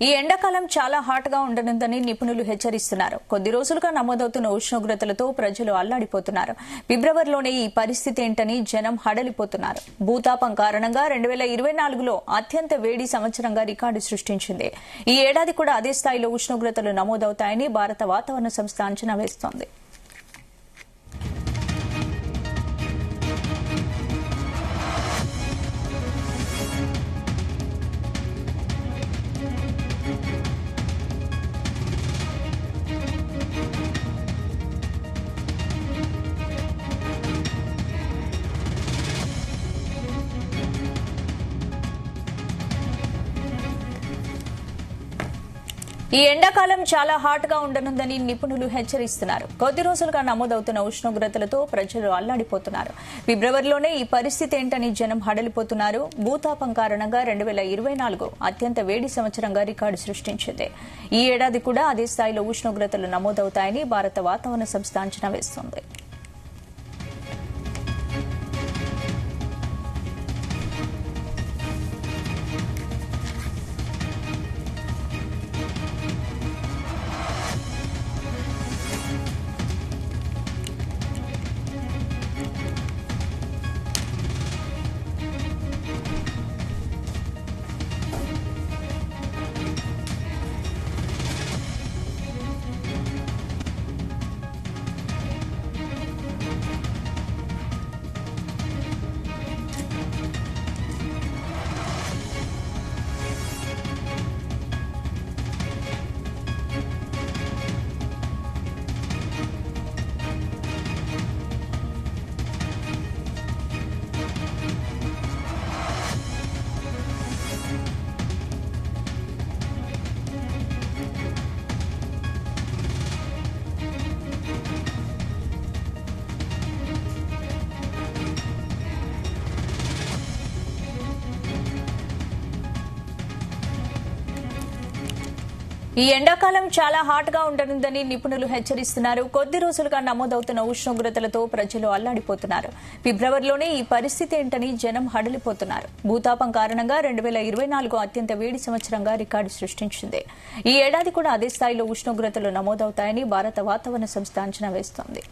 ఈ ఎండాకాలం చాలా హాట్ గా ఉండనుందని నిపుణులు హెచ్చరిస్తున్నారు. కొద్ది రోజులుగా నమోదవుతున్న ఉష్ణోగ్రతలతో ప్రజలు అల్లాడిపోతున్నారు. ఫిబ్రవరిలోనే ఈ పరిస్థితి ఏంటని జనం హడలిపోతున్నారు. భూతాపం కారణంగా 2024లో అత్యంత వేడి సంవత్సరంగా రికార్డు సృష్టించింది. ఈ ఏడాది కూడా అదే స్థాయిలో ఉష్ణోగ్రతలు నమోదవుతాయని భారత వాతావరణ సంస్థ అంచనా వేస్తోంది. ఈ ఎండాకాలం చాలా హాట్ గా ఉండనుందని నిపుణులు హెచ్చరిస్తున్నారు. కొద్ది రోజులుగా నమోదవుతున్న ఉష్ణోగ్రతలతో ప్రజలు అల్లాడిపోతున్నారు. ఫిబ్రవరిలోనే ఈ పరిస్థితి ఏంటని జనం హడలిపోతున్నారు. భూతాపం కారణంగా 2024 అత్యంత వేడి సంవత్సరంగా రికార్డు సృష్టించింది. ఈ ఏడాది కూడా అదే స్థాయిలో ఉష్ణోగ్రతలు నమోదవుతాయని భారత వాతావరణ సంస్థ అంచనా వేస్తోంది. ఈ ఎండాకాలం చాలా హాట్ గా ఉండనుందని నిపుణులు హెచ్చరిస్తున్నారు. కొద్ది రోజులుగా నమోదవుతున్న ఉష్ణోగ్రతలతో ప్రజలు అల్లాడిపోతున్నారు. ఫిబ్రవరిలోనే ఈ పరిస్థితి ఏంటని జనం హడలిపోతున్నారు. భూతాపం కారణంగా 2024 అత్యంత వేడి సంవత్సరంగా రికార్డు సృష్టించింది. ఈ ఏడాది కూడా అదే స్థాయిలో ఉష్ణోగ్రతలు నమోదవుతాయని భారత వాతావరణ సంస్థ అంచనా వేస్తోంది.